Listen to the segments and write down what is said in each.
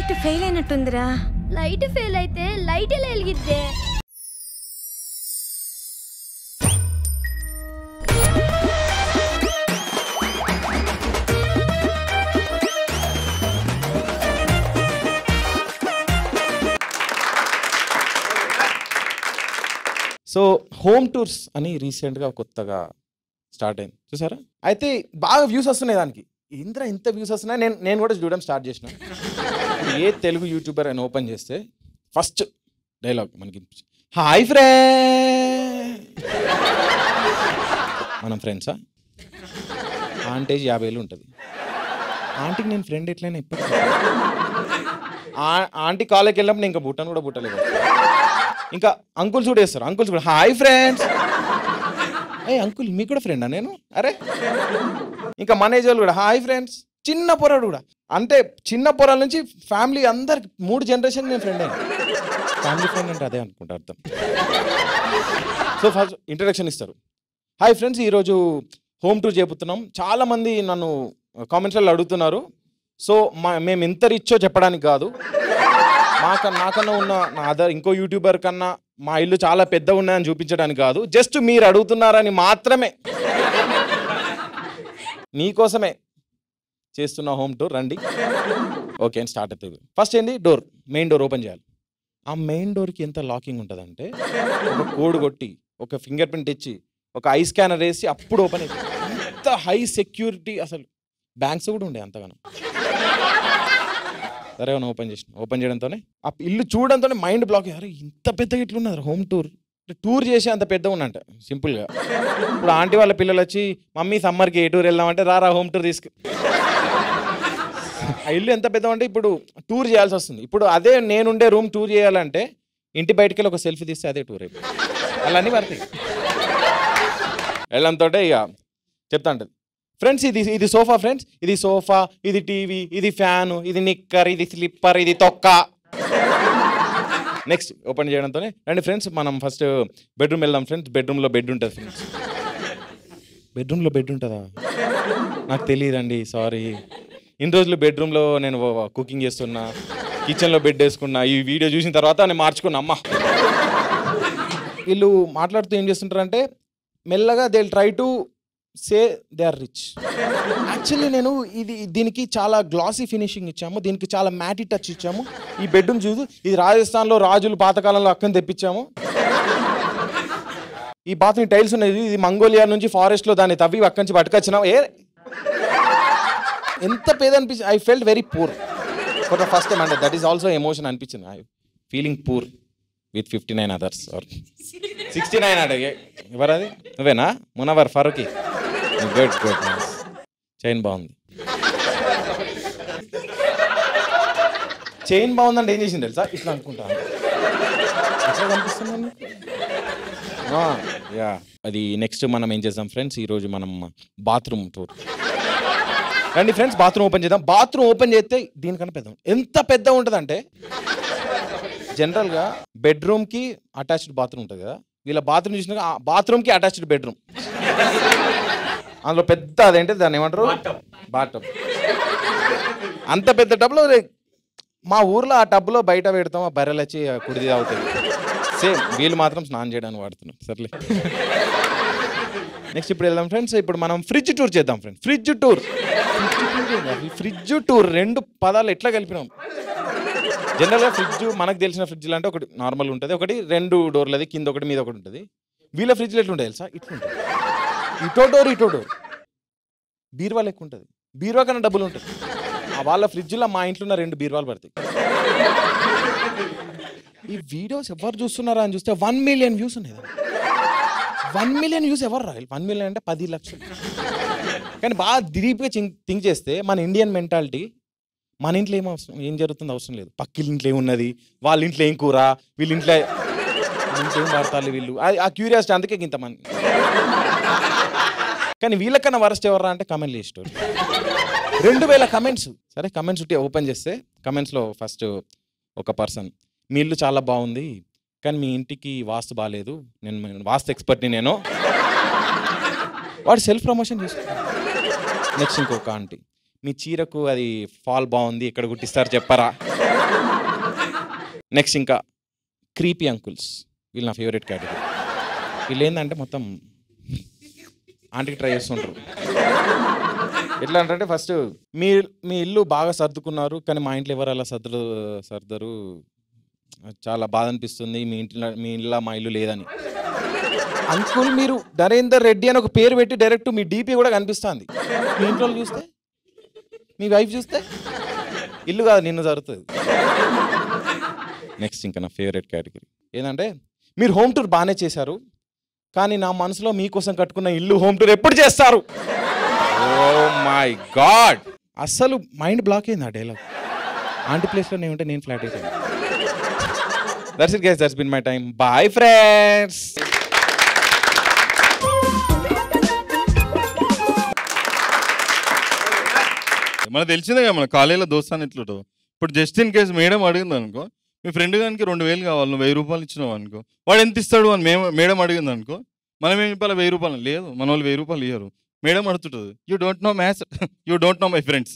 Light fail అయినట్టుందిరా. Light fail అయితే light ఎలా వెలిగిద్దే? సో హోమ్ టూర్స్ అని రీసెంట్గా కొత్తగా స్టార్ట్ అయింది, చూసారా? అయితే బాగా వ్యూస్ వస్తున్నాయి దానికి. ఇంద్ర ఇంత వ్యూస్ వస్తున్నాయి, నేను కూడా చూడడం స్టార్ట్ చేసిన. ఏ తెలుగు యూట్యూబర్ అని ఓపెన్ చేస్తే ఫస్ట్ డైలాగ్ మనకి హాయ్ ఫ్రెండ్. మనం ఫ్రెండ్సా? ఆంటేజ్ 50,000 ఉంటుంది. ఆంటీకి నేను ఫ్రెండ్ ఎట్లయినా ఇప్పుడు ఆంటీ కాలేజ్కి వెళ్ళినప్పుడు నేను ఇంకా బుట్టను కూడా బుట్టలేదు. ఇంకా అంకుల్స్ కూడా వేస్తారు. అంకుల్స్ కూడా హాయ్ ఫ్రెండ్స్. ఏ అంకుల్ మీకు కూడా ఫ్రెండా నేను? అరే ఇంకా మేనేజర్ వాళ్ళు కూడా హాయ్ ఫ్రెండ్స్. చిన్న పొరాడు కూడా, అంటే చిన్న పొరాల నుంచి ఫ్యామిలీ అందరికి 3 జనరేషన్ నేను ఫ్రెండ్ అయ్యాను. ఫ్యామిలీ ఫ్రెండ్ అంటే అదే అనుకుంటా అర్థం. సో ఫస్ట్ ఇంట్రడక్షన్ ఇస్తారు. హాయ్ ఫ్రెండ్స్, ఈరోజు హోమ్ టూర్ చేపుతున్నాం. చాలామంది నన్ను కామెంట్స్లో అడుగుతున్నారు. సో మేము ఎంత రిచ్చో చెప్పడానికి కాదు, నాకన్నా ఉన్న నా ఇంకో యూట్యూబర్ కన్నా మా ఇల్లు చాలా పెద్ద ఉన్నాయని చూపించడానికి కాదు, జస్ట్ మీరు అడుగుతున్నారని మాత్రమే, మీకోసమే చేస్తున్న హోమ్ టూర్. రండి. ఓకే అని స్టార్ట్ అవుతుంది. ఫస్ట్ ఏంటి, డోర్, మెయిన్ డోర్ ఓపెన్ చేయాలి. ఆ మెయిన్ డోర్కి ఎంత లాకింగ్ ఉంటుందంటే ఒక కోడ్ కొట్టి ఒక ఫింగర్ ప్రింట్ ఇచ్చి ఒక ఐ స్కానర్ వేసి అప్పుడు ఓపెన్ అవుతుంది. అంత హై సెక్యూరిటీ, అసలు బ్యాంక్స్ కూడా ఉండే అంతగానో. సరే అవును ఓపెన్ చేయడంతోనే ఆ ఇల్లు చూడడంతోనే మైండ్ బ్లాక్. అరే ఇంత పెద్దగా ఇట్లున్నది హోమ్ టూర్ చేసి అంత పెద్దగా ఉన్నంట సింపుల్గా. ఇప్పుడు ఆంటీ వాళ్ళ పిల్లలు వచ్చి మమ్మీ సమ్మర్కి ఏ టూర్ వెళ్దామంటే రా హోమ్ టూర్ తీసుకు. ఆ ఇల్లు ఎంత పెద్ద అంటే ఇప్పుడు టూర్ చేయాల్సి వస్తుంది. ఇప్పుడు అదే నేనుండే రూమ్ టూర్ చేయాలంటే ఇంటి బయటికి వెళ్ళి ఒక సెల్ఫీ తీస్తే అదే టూర్ అయిపోయి అలా అన్నీ పడతాయి. వెళ్ళడంతో ఇక చెప్తా ఉంటుంది, ఫ్రెండ్స్ ఇది సోఫా, ఫ్రెండ్స్ ఇది సోఫా, ఇది టీవీ, ఇది ఫ్యాను, ఇది నిక్కర్, ఇది స్లిప్పర్, ఇది తొక్క. నెక్స్ట్ ఓపెన్ చేయడంతోనే రండి ఫ్రెండ్స్ మనం ఫస్ట్ బెడ్రూమ్ వెళ్దాం ఫ్రెండ్స్. బెడ్రూమ్లో బెడ్ ఉంటుంది ఫ్రెండ్స్. బెడ్రూమ్లో బెడ్ ఉంటుందా? నాకు తెలియదండి, సారీ. ఇన్ని రోజులు బెడ్రూమ్లో నేను కుకింగ్ చేస్తున్నా, కిచెన్లో బెడ్ వేసుకున్నా. ఈ వీడియో చూసిన తర్వాత నేను మార్చుకున్నా. అమ్మ వీళ్ళు మాట్లాడుతూ ఏం చేస్తుంటారంటే మెల్లగా they will try to say they are rich. Actually నేను దీనికి చాలా గ్లాసీ ఫినిషింగ్ ఇచ్చాము, దీనికి చాలా మ్యాటీ టచ్ ఇచ్చాము. ఈ బెడ్రూమ్ చూసి ఇది రాజస్థాన్లో రాజులు పాతకాలంలో అక్కని తెప్పించాము. ఈ బాత్రూమ్ టైల్స్ ఉన్నాయి, ఇది మంగోలియా నుంచి ఫారెస్ట్లో దాన్ని తవ్వి అక్కడి నుంచి పట్టుకొచ్చినాం. ఎంత పేద అనిపించింది. I felt very poor for the first time. అంటే దట్ ఈస్ ఆల్సో ఎమోషన్ అనిపించింది. I feeling poor with 59 others are 69 అంటే ఎవరది? నువ్వేనా? Munawar Faruqui. Good nice. Chain బాగుంది. చైన్ బాగుందంటే ఏం చేసింది తెలుసా? ఇట్లా అనుకుంటా, ఎట్లా కనిపిస్తుంది యా. అది నెక్స్ట్ మనం ఏం చేద్దాం ఫ్రెండ్స్, ఈరోజు మనం బాత్రూమ్ టూర్. రండి ఫ్రెండ్స్ బాత్రూమ్ ఓపెన్ చేద్దాం. బాత్రూమ్ ఓపెన్ చేస్తే దీనికన్నా పెద్ద, ఎంత పెద్ద ఉంటుందంటే జనరల్గా బెడ్రూమ్కి అటాచ్డ్ బాత్రూమ్ ఉంటుంది కదా, వీళ్ళ బాత్రూమ్ చూసినాక బాత్రూమ్కి అటాచ్డ్ బెడ్రూమ్. అందులో పెద్ద అదేంటి దాన్ని ఏమంటారు, బాత్. అంత పెద్ద టబ్లో మా ఊర్లో ఆ టబ్లో బయట పెడతాం, ఆ బర్రెలు వచ్చి కుడిది అవుతుంది. సేమ్ వీళ్ళు మాత్రం స్నానం చేయడానికి వాడుతున్నాం. సర్లే నెక్స్ట్ ఇప్పుడు వెళ్దాం ఫ్రెండ్స్. ఇప్పుడు మనం ఫ్రిడ్జ్ టూర్ చేద్దాం ఫ్రెండ్స్. ఫ్రిడ్జ్ టూర్ 2 పదాలు ఎట్లా కలిపినాం. జనరల్గా ఫ్రిడ్జ్ మనకు తెలిసిన ఫ్రిడ్జ్లు అంటే ఒకటి నార్మల్ ఉంటుంది, ఒకటి 2 డోర్లది, కింద ఒకటి మీద ఒకటి ఉంటుంది. వీళ్ళ ఫ్రిడ్జ్లో ఎట్లుంటాయి తెలుసా? ఇట్లుంటుంది, ఇటో డోర్. బీరువా లెక్క ఉంటుంది, బీరువా కన్నా డబ్బులు ఉంటుంది. వాళ్ళ ఫ్రిడ్జ్లో మా ఇంట్లో ఉన్న 2 బీరువాలు పడతాయి. ఈ వీడియోస్ ఎవరు చూస్తున్నారా అని చూస్తే 1 మిలియన్ వ్యూస్ ఉన్నాయి. 1 మిలియన్ వ్యూస్ ఎవరు రాయాలి? 1 మిలియన్ అంటే 10 లక్షలు. కానీ బాగా డీప్గా థింక్ చేస్తే మన ఇండియన్ మెంటాలిటీ, మన ఇంట్లో ఏం జరుగుతుందో అవసరం లేదు. పక్కిళ్ళ ఇంట్లో ఏమున్నది, వాళ్ళ ఇంట్లో ఏం కూర, వీళ్ళ ఇంట్లో ఏం వాడతారు వీళ్ళు, ఆ క్యూరియాసిటీ. అందుకే ఇంతమంది. కానీ వీళ్ళకన్నా వరస్ట్ ఎవర్రా అంటే కమెంట్లు చేసేటోళ్ళు. 2000 కమెంట్స్. సరే కమెంట్స్ ఓపెన్ చేస్తే కమెంట్స్లో ఫస్ట్ ఒక పర్సన్, మీ ఇల్లు చాలా బాగుంది కానీ మీ ఇంటికి వాస్తు బాగాలేదు, నేను వాస్తు ఎక్స్పర్ట్ని నేను. వాడు సెల్ఫ్ ప్రమోషన్ చేస్తున్నాడు. నెక్స్ట్ ఇంకొక ఆంటీ, మీ చీరకు అది ఫాల్ బాగుంది, ఎక్కడ కుట్టిస్తారు చెప్పరా. నెక్స్ట్ ఇంకా క్రీపీ అంకుల్స్, వీళ్ళు నా ఫేవరెట్ కేటగిరీ. వీళ్ళు ఏంటంటే మొత్తం ఆంటీకి ట్రై చేస్తుంటారు. ఎట్లా అంటే ఫస్ట్ మీ ఇల్లు బాగా సర్దుకున్నారు, కానీ మా ఇంట్లో ఎవరు అలా సర్దరు, చాలా బాధ అనిపిస్తుంది, మీ ఇంట్లో మా ఇల్లు లేదని. అంకుల్ మీరు నరేందర్ రెడ్డి అని ఒక పేరు పెట్టి డైరెక్ట్ మీ డీపీ కూడా కనిపిస్తుంది. మీ ఇంట్లో చూస్తే, మీ వైఫ్ చూస్తే ఇల్లు కాదు నిన్ను జరుగుతుంది. నెక్స్ట్ ఇంకా నా ఫేవరెట్ కేటగిరీ ఏంటంటే, మీరు హోమ్ టూర్ బాగానే చేశారు, కానీ నా మనసులో మీకోసం కట్టుకున్న ఇల్లు హోమ్ టూర్ ఎప్పుడు చేస్తారు. ఓ మై గాడ్, అస్సలు మైండ్ బ్లాక్ అయింది ఆ డైలాగ్. ఆంటీ ప్లేస్లో నేను ఉంటే నేను ఫ్లాట్ అయిపోయాను. That's it guys, that's been my time. Bye friends. మనకు తెలిసిందే కదా మన కాలేజీలో దోస్తాను ఎట్లుంటావు. ఇప్పుడు జస్ట్ ఇన్ కేసు మేడం అడిగింది అనుకో, మీ ఫ్రెండ్ గానికి 2000 కావాలి, నువ్వు 1000 రూపాయలు ఇచ్చినావు అనుకో, వాడు ఎంత ఇస్తాడు అని మేడం అడిగింది అనుకో, మనం ఏం చెప్పాలి, 1000 రూపాయలు లేదు, మన వాళ్ళు 1000 రూపాయలు ఇయ్యరు. మేడం అడుగుతుంటుంది, you don't know maths, you don't know my friends.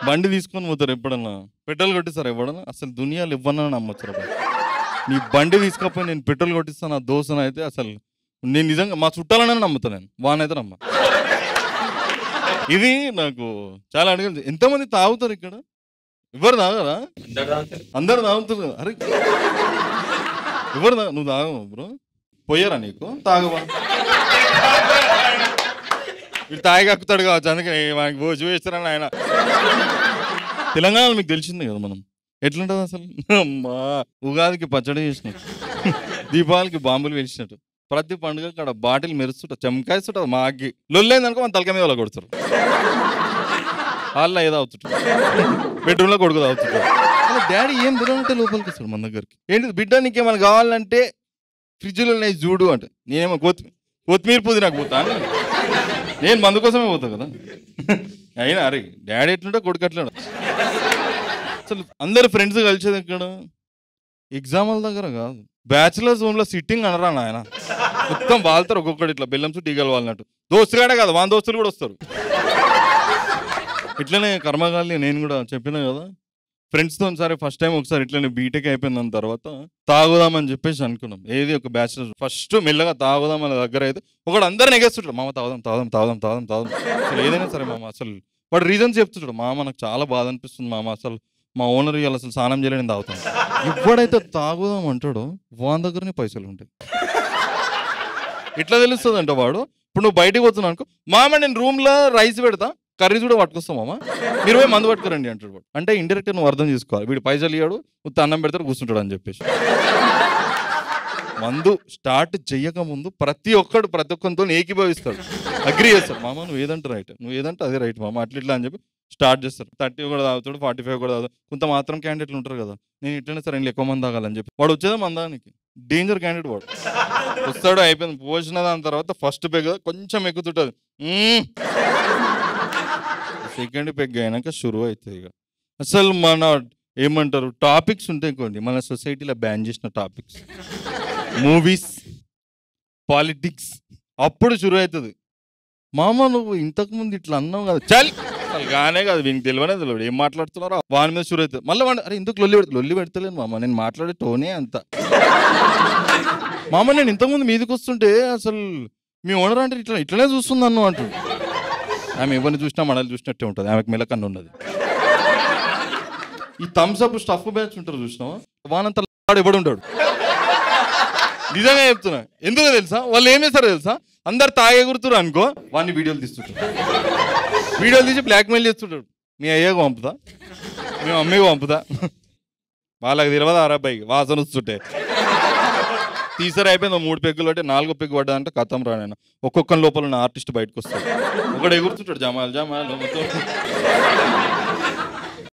బండి తీసుకొని పోతారు ఎప్పుడన్నా, పెట్రోల్ కొట్టిస్తారు ఎవడన్నా, అసలు దునియాలు ఇవ్వనని నమ్మొచ్చారు. నీ బండి తీసుకపోయి నేను పెట్రోల్ కొట్టిస్తాను ఆ దోశను అయితే అసలు నేను నిజంగా మా చుట్టాలనే నమ్ముతాను, నేను వానైతే నమ్మ. ఇది నాకు చాలా అడిగింది. ఎంతమంది తాగుతారు ఇక్కడ? ఎవరు తాగరా? అందరు తాగుతారు కదా. అరే ఎవరు నువ్వు తాగవు బ్రో, పోయారా నీకు? తాగవా? వీడు తాగి కక్కుతాడు కావచ్చు, అందుకే మనకి భోజు వేస్తారని ఆయన. తెలంగాణలో మీకు తెలిసిందే కదా మనం ఎట్లుంటుంది అసలు. అమ్మా, ఉగాదికి పచ్చడి చేసినట్టు, దీపావళికి బాంబులు వెలిసినట్టు, ప్రతి పండుగ అక్కడ బాటిల్ మెరుస్తుంటారు, చెమకాయిస్తుంటారు. మా అగ్గి లొల్లైందనుకో మన తలక మీద వాళ్ళ కొడుతారు. వాళ్ళ ఏదో అవుతుంటారు, బెడ్రూమ్లో కొడుకు తాగుతుంటారు. డాడీ ఏం తినమంటే లోపలికి వస్తాడు మన దగ్గరికి. ఏంటి బిడ్డ నీకేమైనా కావాలంటే ఫ్రిడ్జ్లో నేను చూడు అంటే, నేనేమో కొత్తిమీర పుదీనాకు పోతాను, నేను మందు కోసమే పోతా కదా. అయినా అరే డాడీ ఎట్లుంటే కొడుకు అట్లా. అసలు అందరు ఫ్రెండ్స్ కలిసేది ఎక్కడ? ఎగ్జామ్ల దగ్గర కాదు, బ్యాచులర్స్ రూమ్లో సిట్టింగ్ అనరా నాయన. మొత్తం వాళ్తారు ఒక్కొక్కటి ఇట్లా బెల్లం చుట్టూ ఈగలు వాళ్ళనట్టు. దోస్తుగాడే కాదు, వాళ్ళ దోస్తులు కూడా వస్తారు. ఇట్లనే కర్మగాలి నేను కూడా చెప్పినా కదా, ఫ్రెండ్స్తో సరే ఫస్ట్ టైం ఒకసారి ఇట్లనే బీటెక్ అయిపోయిన దాని తర్వాత తాగుదామని చెప్పేసి అనుకున్నాం. ఏది ఒక బ్యాచులర్ ఫస్ట్ మెల్లగా తాగుదాం అనే దగ్గర అయితే ఒకడు అందరిని ఎగేస్తుంటాడు, మామ తాగుదాం తాగుదాం తాగుదాం తాగుదాం తాగుదాం. అసలు ఏదైనా సరే మామ, అసలు వాడు రీజన్స్ చెప్తుంటాడు, మామ నాకు చాలా బాధ అనిపిస్తుంది మామ, అసలు మా ఓనర్ ఇవాళ అసలు స్నానం చేయలేని తాగుతాను. ఎప్పుడైతే తాగుదాం అంటాడో వాని దగ్గరనే పైసలు ఉంటాయి. ఇట్లా తెలుస్తుంది అంట వాడు. ఇప్పుడు నువ్వు బయటకు పోతున్నావు అనుకో, మామ నేను రూమ్లో రైస్ పెడతా, కర్రీ కూడా పట్టుకొస్తాం మామ, మీరు పోయి మందు పట్టుకురండి అంటాడు వాడు. అంటే ఇండైరెక్ట్గా నువ్వు అర్థం చేసుకోవాలి, వీడు పైసలు ఇవ్వడు, నువ్వు అన్నం పెడతాడు కూర్చుంటాడు అని చెప్పేసి. మందు స్టార్ట్ చెయ్యక ముందు ప్రతి ఒక్కరితో ఏకీభవిస్తాడు, అగ్రి చేస్తాడు. మామ నువ్వు ఏదంటే రైట్, నువ్వు ఏదంటే అదే రైట్ మామ, అట్లా ఇట్లా అని చెప్పి స్టార్ట్ చేస్తారు. 30 కూడా తాగుతాడు, 45 కూడా తాగుతాడు. కొంత మాత్రం క్యాండిడేట్లు ఉంటారు కదా, నేను ఇట్లనే సరే ఎక్కువ మంది తాగాలని చెప్పి వాడు వచ్చేదా మందానికి. డేంజర్ క్యాండిడేట్ వాడు. వస్తాడు, అయిపోయింది పోసిన దాని తర్వాత ఫస్ట్ పెగ్ కొంచెం ఎక్కుతుంటుంది, సెకండ్ పెగ్ అయినాక షురు అవుతుంది. ఇక అసలు మన ఏమంటారు టాపిక్స్ ఉంటాయి కొన్ని మన సొసైటీలో బ్యాన్ చేసిన టాపిక్స్, మూవీస్, పాలిటిక్స్, అప్పుడు షురు అవుతుంది. మామ నువ్వు ఇంతకుముందు ఇట్లా అన్నావు కదా, చల్ అసలు గానే కాదు, వీనికి తెలియదు ఏం మాట్లాడుతున్నారో వాని మీద షురు అవుతుంది. మళ్ళీ వాడు అరే ఇందుకు లొల్లి పెడతలేను మామ, నేను మాట్లాడే టోనే అంత. మామ నేను ఇంతకుముందు మీదకి వస్తుంటే అసలు మీ ఓనర్ అంటే ఇట్లనే చూస్తుంది అన్ను అంటుంది. ఆమె ఎవరిని చూసినా మనల్ని చూసినట్టే ఉంటుంది, ఆమెకు మెలకన్ను ఉన్నది. ఈ థమ్స్ అప్ స్టఫ్ బ్యాచ్ ఉంటారు చూసినావా, వానంతా ఎవడు ఉంటాడు. నిజంగా చెప్తున్నా, ఎందుకో తెలుసా, వాళ్ళు ఏం చేస్తారో తెలుసా, అందరు తాగే గుర్తురు అనుకో వాడిని వీడియోలు తీస్తుంటారు, వీడియోలు తీసి బ్లాక్మెయిల్ చేస్తుంటాడు. మీ అయ్యకు పంపుతా, మీ మమ్మీకి పంపుతా, వాళ్ళకి తెలియదు అబ్బాయికి వాసన వస్తుంటే. తీసరి అయిపోయింది, 3 పెగ్గులు పట్టి 4వ పెగ్గు పడ్డాదంటే కథం రానైనా. ఒక్కొక్కరి లోపల ఉన్న ఆర్టిస్ట్ బయటకు వస్తాడు, ఒకడు ఎగురుతుంటాడు జమాల్ జమాల్ మొత్తం.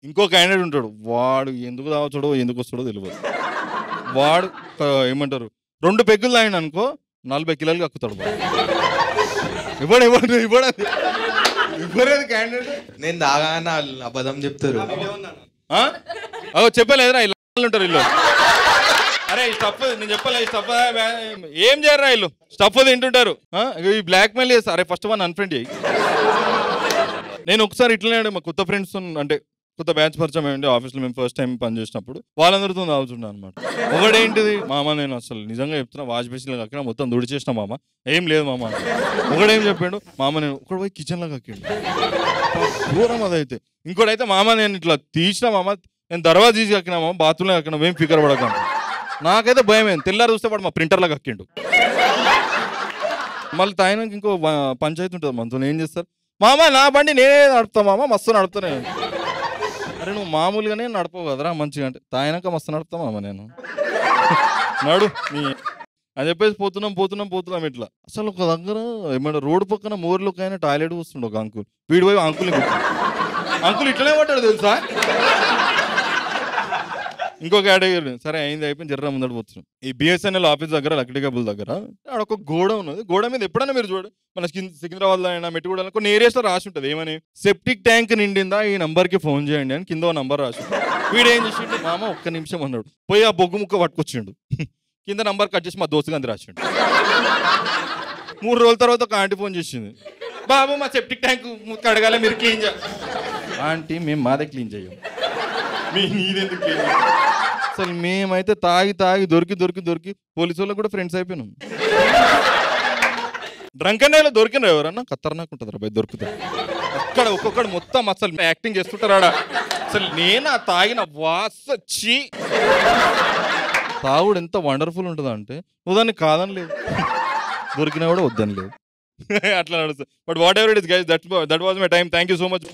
ఇంకో క్యాండిడేట్ ఉంటాడు, వాడు ఎందుకు తాగుతాడో ఎందుకు వస్తాడో తెలియదు. వాడు ఏమంటారు 2 పెగ్గులు తాగిన అనుకో 40 కిలోలు కక్కుతాడు. ఇవ్వలేదు క్యాండిడేట్, నేను తాగాన అబద్ధం చెప్తారు. చెప్పలేదురా ఇల్లు ఉంటారు ఇల్లు. అరే ఈ స్టఫ్ నేను చెప్పలే, ఈ స్టఫ్ ఏం చేయరా ఇల్లు, స్టఫ్ తింటుంటారు, ఈ బ్లాక్ మెయిల్ చేస్తారు. అరే ఫస్ట్ వన్ అన్ఫ్రెండ్ చేయి, నేను ఒకసారి ఇట్లనే మా కొత్త ఫ్రెండ్స్ అంటే కొత్త బ్యాచ్ పరిచయం అయ్యండి ఆఫీస్లో మేము ఫస్ట్ టైం పని చేసినప్పుడు వాళ్ళందరితో తాగుతున్నాను అనమాట. ఒకడేంటిది మామ నేను అసలు నిజంగా చెప్తున్నా వాష్ బేసిన్లో కక్కిన మొత్తం దుడి చేసిన మామ ఏం లేదు మామ. ఒకడేం చెప్పాడు మామ నేను ఒకడు పోయి కిచెన్లో కక్కాడు దూరం అదైతే. ఇంకోటైతే మామ నేను ఇట్లా తీసిన మామ నేను దర్వాజా తీసి కక్కినా మామ బాత్రూంలో కక్కినా ఏం ఫికర్ పడకండి. నాకైతే భయం అయింది. తెల్లారి చూస్తే వాడు మా ప్రింటర్లో కక్కిండు. మళ్ళీ తాయినాక ఇంకో పంచాయతీ ఉంటుంది మనతో ఏం చేస్తారు మామ నా బండి నేనే నడుపుతా మామ మస్తు నడుపుతానే. అరే నువ్వు మామూలుగానే నడపవు కదరా మంచిగా అంటే తాయినాక మస్తు నడుపుతా మామ నేను నడు నీ అని చెప్పేసి పోతున్నాం ఇట్లా. అసలు ఒక దగ్గర ఏమన్నా రోడ్డు పక్కన మోర్లోకైనా టాయిలెట్ వస్తుండే ఒక అంకుల్. వీడి పోయి అంకుల్ ఇట్లనే పట్టాడు తెలుసా. ఇంకో కేటగిరీ సరే అయింది అయిపోయింది జర్ర ముందడు పోతున్నాం. ఈ బిఎస్ఎన్ఎల్ ఆఫీస్ దగ్గర లక్డీ కబుల్ దగ్గర అక్కడ ఒక గోడ ఉన్నది. గోడ మీద ఎప్పుడైనా మీరు చూడండి మన సికింద్రాబాద్ అయినా మెట్టుగూడ కొన్ని ఏరియాస్లో రాసి ఉంటుంది ఏమని సెప్టిక్ ట్యాంక్ నిండిందా ఈ నంబర్కి ఫోన్ చేయండి అని కింద నంబర్ రాసి. వీడు ఏం చేసిండు మామ ఒక్క నిమిషం అన్నాడు పోయి ఆ బొగ్గు ముక్క పట్టుకొచ్చిండు కింద నంబర్ కట్ చేసి మా దోస్తు గంది రాసిండు. 3 రోజుల తర్వాత ఒక ఆంటీ ఫోన్ చేసింది బాబు మా సెప్టిక్ ట్యాంక్ ముక్క అడగాలి మీరు క్లీన్ చేయాలి. ఆంటీ మేము మాదే క్లీన్ చేయం నీదెందుకు క్లీన్ చేయాలి. అసలు మేమైతే తాగి దొరికి పోలీసు వాళ్ళకి కూడా ఫ్రెండ్స్ అయిపోయినాం. డ్రంకన్ దొరికిన ఎవరన్నా ఖతర్నాక్ ఉంటుంది రా భయ్ దొరుకుతారు. అక్కడ ఒక్కొక్కడు మొత్తం అసలు యాక్టింగ్ చేస్తుంటారు ఆడ. అసలు నేను ఆ తాగిన వాసచ్చి తాగుడు ఎంత వండర్ఫుల్ ఉంటుంది అంటే నువ్వు దాన్ని కాదని లేవు దొరికినా కూడా వద్దని లేవు అట్లా నడుస్తుంది. But what ever it is guys that was my time. Thank you so much.